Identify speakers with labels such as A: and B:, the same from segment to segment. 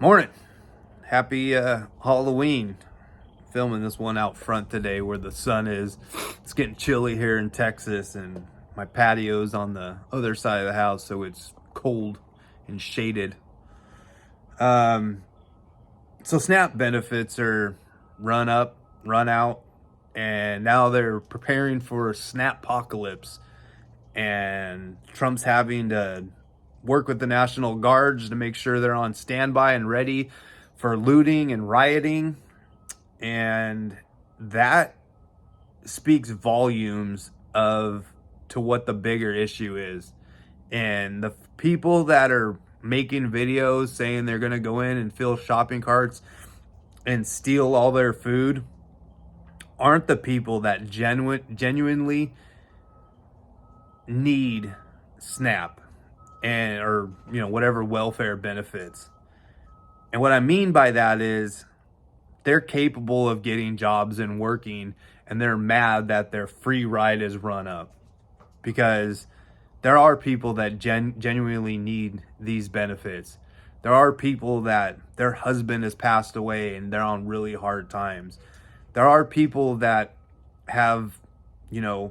A: Morning. Happy Halloween. Filming this one out front today where the sun is. It's getting chilly here in Texas, and my patio's on the other side of the house, so it's cold and shaded. So SNAP benefits are run up, run out, and now they're preparing for a SNAP apocalypse. And Trump's having to work with the National Guards to make sure they're on standby and ready for looting and rioting. And that speaks volumes to what the bigger issue is. And the people that are making videos saying they're going to go in and fill shopping carts and steal all their food aren't the people that genuinely need SNAP or whatever welfare benefits. And what I mean by that is they're capable of getting jobs and working, and they're mad that their free ride is run up, because there are people that genuinely need these benefits. There are people that their husband has passed away and they're on really hard times. There are people that have,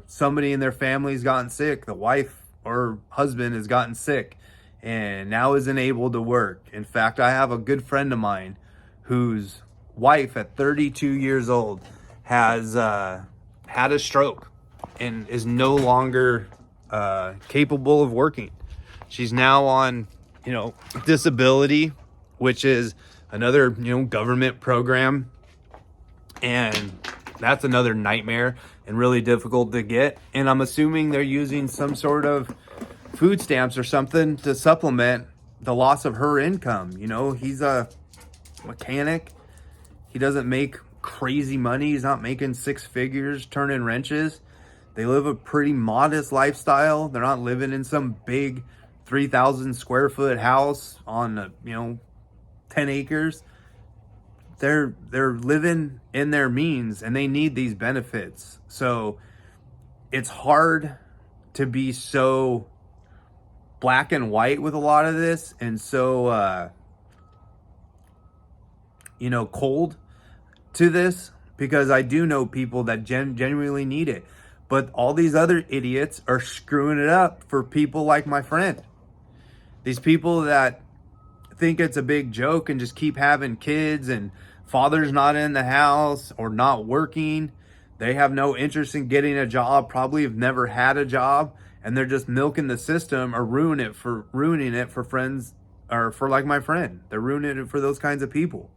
A: somebody in their family's gotten sick. The wife or husband has gotten sick and now isn't able to work. In fact, I have a good friend of mine whose wife at 32 years old has had a stroke and is no longer capable of working. She's now on, disability, which is another, government program. And that's another nightmare and really difficult to get. And I'm assuming they're using some sort of food stamps or something to supplement the loss of her income. He's a mechanic. He doesn't make crazy money. He's not making six figures turning wrenches. They live a pretty modest lifestyle. They're not living in some big 3,000 square foot house on 10 acres. They're living in their means, and they need these benefits. So it's hard to be so black and white with a lot of this, and so cold to this, because I do know people that genuinely need it. But all these other idiots are screwing it up for people like my friend. These people that think it's a big joke and just keep having kids, and father's not in the house or not working. They have no interest in getting a job, probably have never had a job, and they're just milking the system or ruining it for friends, or for like my friend. They're ruining it for those kinds of people.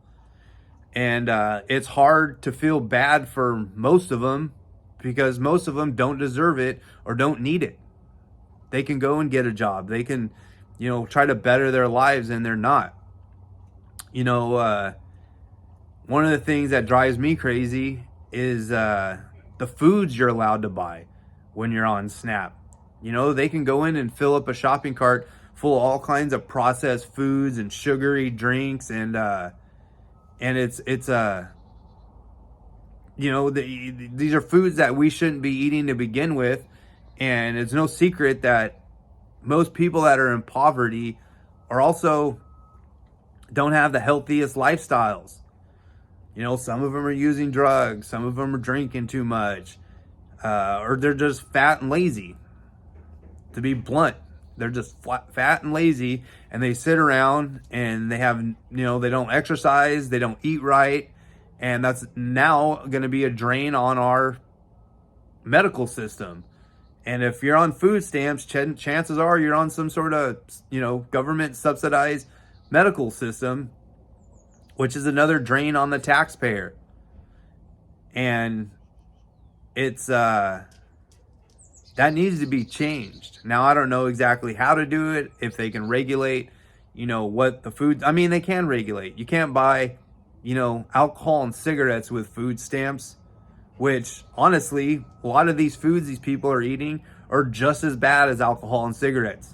A: And it's hard to feel bad for most of them, because most of them don't deserve it or don't need it. They can go and get a job. They can, try to better their lives, and they're not. One of the things that drives me crazy is the foods you're allowed to buy when you're on SNAP. They can go in and fill up a shopping cart full of all kinds of processed foods and sugary drinks, and it's these are foods that we shouldn't be eating to begin with. And it's no secret that most people that are in poverty are also don't have the healthiest lifestyles. Some of them are using drugs, some of them are drinking too much, or they're just fat and lazy. To be blunt, they're just fat and lazy, and they sit around and they have, they don't exercise, they don't eat right. And that's now going to be a drain on our medical system. And if you're on food stamps, chances are you're on some sort of, government subsidized medical system, which is another drain on the taxpayer. And it's, that needs to be changed. Now, I don't know exactly how to do it, if they can regulate, what the food, they can regulate. You can't buy, alcohol and cigarettes with food stamps, which honestly, a lot of these foods these people are eating are just as bad as alcohol and cigarettes.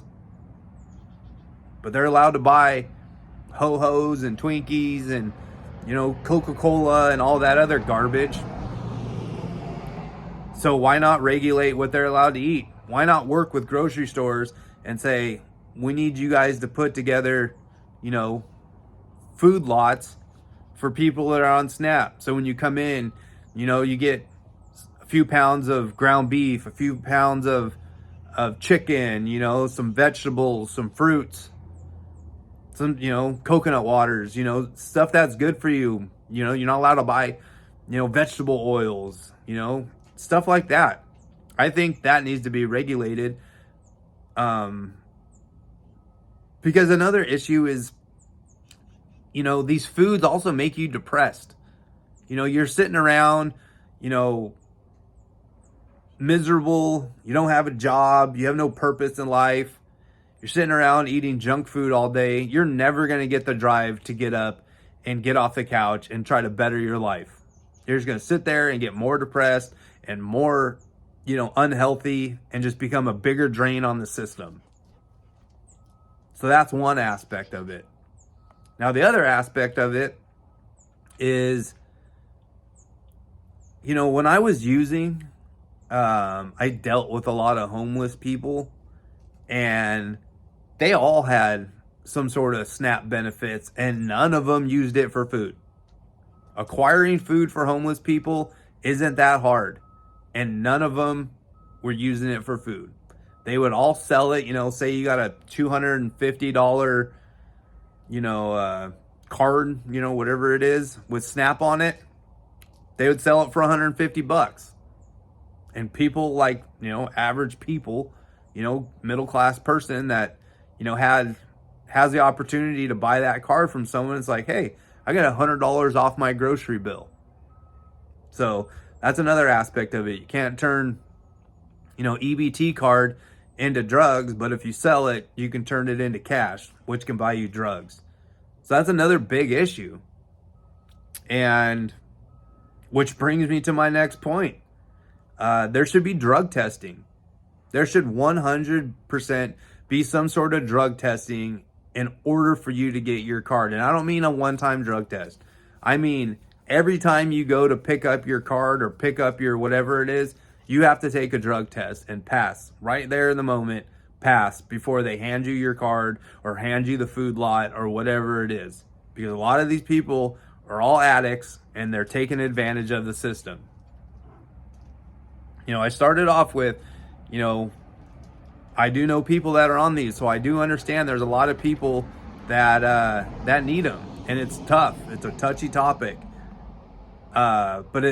A: But they're allowed to buy Ho-Hos and Twinkies and, Coca-Cola and all that other garbage. So why not regulate what they're allowed to eat? Why not work with grocery stores and say, we need you guys to put together, food lots for people that are on SNAP. So when you come in, you get a few pounds of ground beef, a few pounds of chicken, some vegetables, some fruits, some, coconut waters, stuff that's good for you. You're not allowed to buy, vegetable oils, stuff like that. I think that needs to be regulated. Because another issue is, these foods also make you depressed. You're sitting around, miserable. You don't have a job. You have no purpose in life. You're sitting around eating junk food all day. You're never going to get the drive to get up and get off the couch and try to better your life. You're just going to sit there and get more depressed and more, unhealthy, and just become a bigger drain on the system. So that's one aspect of it. Now, the other aspect of it is, when I was using, I dealt with a lot of homeless people, and they all had some sort of SNAP benefits, and none of them used it for food. Acquiring food for homeless people isn't that hard, and none of them were using it for food. They would all sell it, say you got a $250, card, whatever it is with SNAP on it. They would sell it for $150. And people like, average people, middle class person that, has the opportunity to buy that card from someone. It's like, hey, I got $100 off my grocery bill. So that's another aspect of it. You can't turn, EBT card into drugs, but if you sell it, you can turn it into cash, which can buy you drugs. So that's another big issue. And which brings me to my next point. There should be drug testing. There should 100% be some sort of drug testing in order for you to get your card. And I don't mean a one-time drug test. I mean, every time you go to pick up your card or pick up your whatever it is, you have to take a drug test and pass right there in the moment, pass before they hand you your card or hand you the food lot or whatever it is. Because a lot of these people are all addicts and they're taking advantage of the system. I started off with, I do know people that are on these, so I do understand there's a lot of people that need them, and it's tough. It's a touchy topic, but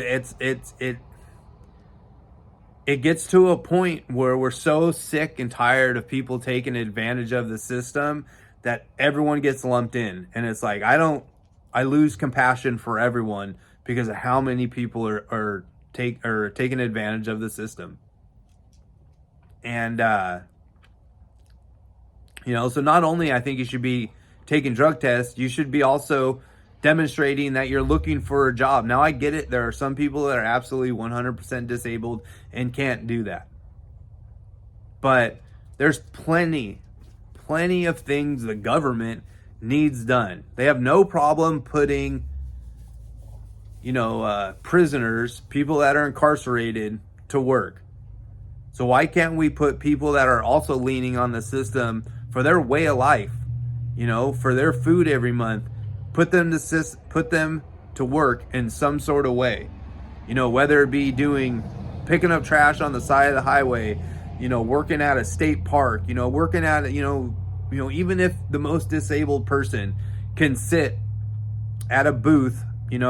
A: it gets to a point where we're so sick and tired of people taking advantage of the system that everyone gets lumped in, and it's like I lose compassion for everyone because of how many people are taking advantage of the system. And so not only I think you should be taking drug tests, you should be also demonstrating that you're looking for a job. Now, I get it. There are some people that are absolutely 100% disabled and can't do that. But there's plenty of things the government needs done. They have no problem putting, prisoners, people that are incarcerated, to work. So why can't we put people that are also leaning on the system for their way of life, for their food every month, put them to work in some sort of way, whether it be picking up trash on the side of the highway, working at a state park, working at even if the most disabled person can sit at a booth, at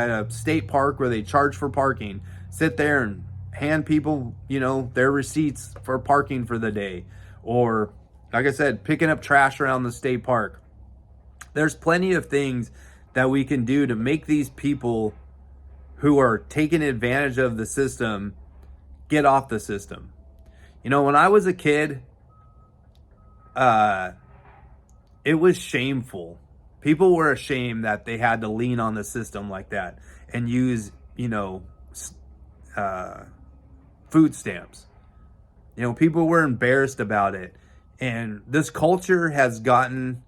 A: a state park where they charge for parking, sit there and hand people, their receipts for parking for the day. Or, like I said, picking up trash around the state park. There's plenty of things that we can do to make these people who are taking advantage of the system get off the system. When I was a kid, it was shameful. People were ashamed that they had to lean on the system like that and use, food stamps. People were embarrassed about it. And this culture has gotten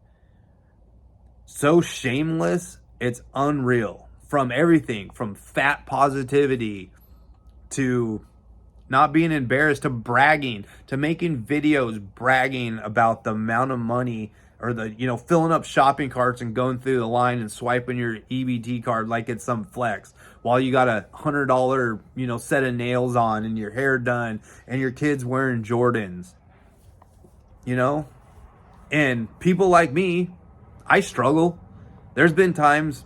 A: so shameless, it's unreal. From everything, from fat positivity to not being embarrassed, to bragging, to making videos bragging about the amount of money or the, filling up shopping carts and going through the line and swiping your EBT card like it's some flex while you got $100, set of nails on and your hair done and your kids wearing Jordans, and people like me, I struggle. There's been times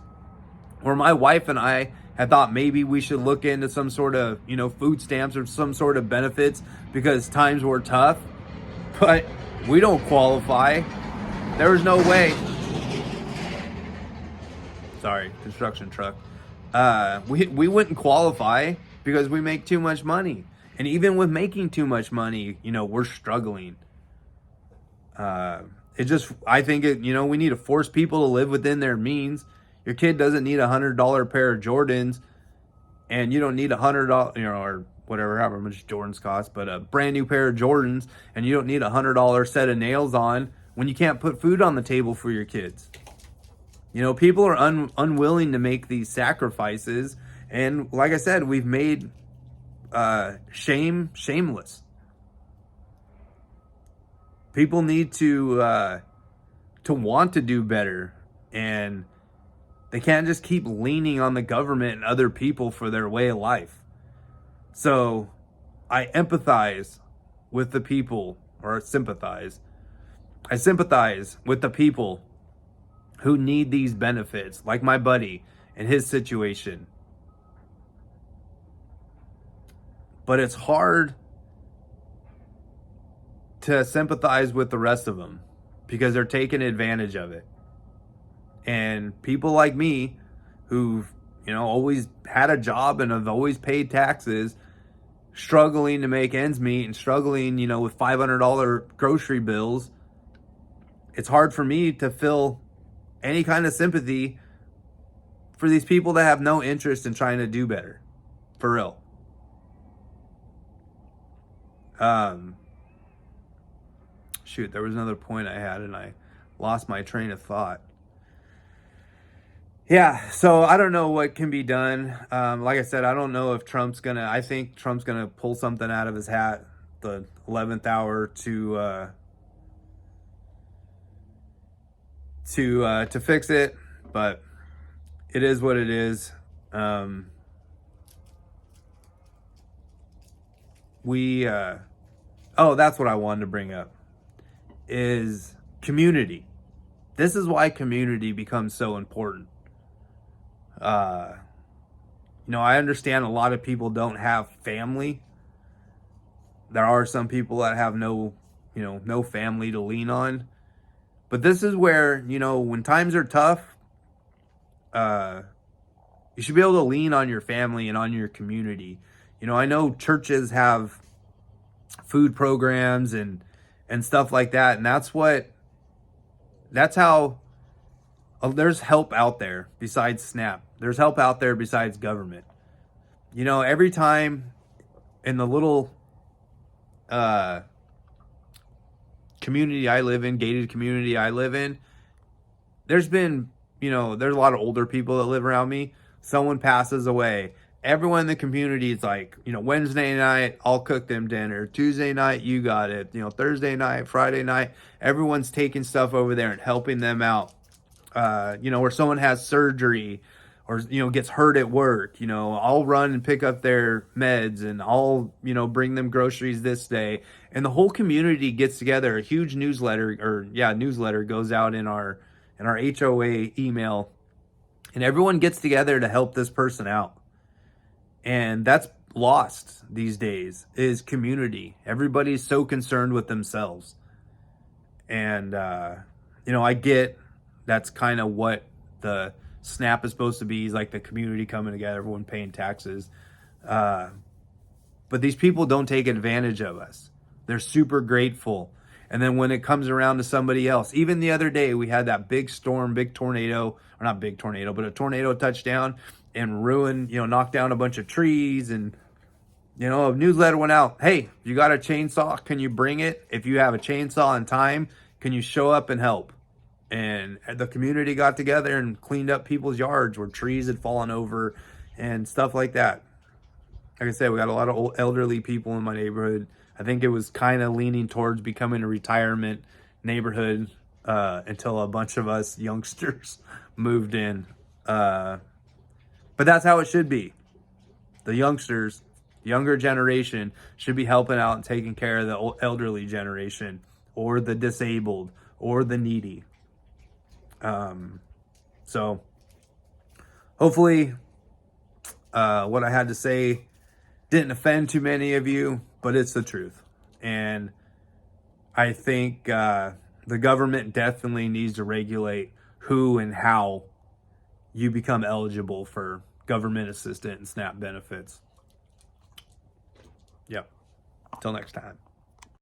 A: where my wife and I had thought maybe we should look into some sort of, food stamps or some sort of benefits because times were tough, but we don't qualify. There was no way. Sorry, construction truck. We wouldn't qualify because we make too much money. And even with making too much money, we're struggling. I think we need to force people to live within their means. Your kid doesn't need $100 pair of Jordans, and you don't need $100, or whatever, however much Jordans cost, but a brand new pair of Jordans, and you don't need $100 set of nails on when you can't put food on the table for your kids. People are unwilling to make these sacrifices, and like I said, we've made shame shameless. People need to want to do better, and they can't just keep leaning on the government and other people for their way of life. So I empathize with the people, or sympathize. I sympathize with the people who need these benefits, like my buddy and his situation. But it's hard to sympathize with the rest of them because they're taking advantage of it. And people like me who've, always had a job and have always paid taxes, struggling to make ends meet and struggling, with $500 grocery bills, it's hard for me to feel any kind of sympathy for these people that have no interest in trying to do better. For real. Shoot, there was another point I had and I lost my train of thought. Yeah, so I don't know what can be done. Like I said, I don't know if I think Trump's gonna pull something out of his hat the 11th hour to fix it, but it is what it is. That's what I wanted to bring up, is community. This is why community becomes so important. I understand a lot of people don't have family. There are some people that have no family to lean on. But this is where, when times are tough, you should be able to lean on your family and on your community. I know churches have food programs and stuff like that. And that's how there's help out there besides SNAP. There's help out there besides government. Every time in the little community I live in, gated community I live in, there's been, there's a lot of older people that live around me. Someone passes away. Everyone in the community is like, Wednesday night, I'll cook them dinner. Tuesday night, you got it. Thursday night, Friday night, everyone's taking stuff over there and helping them out. Where someone has surgery or, gets hurt at work, I'll run and pick up their meds and I'll, bring them groceries this day. And the whole community gets together. A huge newsletter goes out in our HOA email, and everyone gets together to help this person out. And that's lost these days, is community. Everybody's so concerned with themselves. And, I get that's kind of what the SNAP is supposed to be, is like the community coming together, everyone paying taxes. But these people don't take advantage of us. They're super grateful. And then when it comes around to somebody else, even the other day, we had that big tornado, or not big tornado, but a tornado touchdown and ruined, knocked down a bunch of trees. And, a newsletter went out. Hey, you got a chainsaw? Can you bring it? If you have a chainsaw in time, can you show up and help? And the community got together and cleaned up people's yards where trees had fallen over and stuff like that. Like I said, we got a lot of old elderly people in my neighborhood. I think it was kind of leaning towards becoming a retirement neighborhood until a bunch of us youngsters moved in. But that's how it should be. The youngsters, younger generation, should be helping out and taking care of the elderly generation or the disabled or the needy. So hopefully what I had to say didn't offend too many of you, but it's the truth. And I think the government definitely needs to regulate who and how you become eligible for government assistance and SNAP benefits. Yep. Until next time.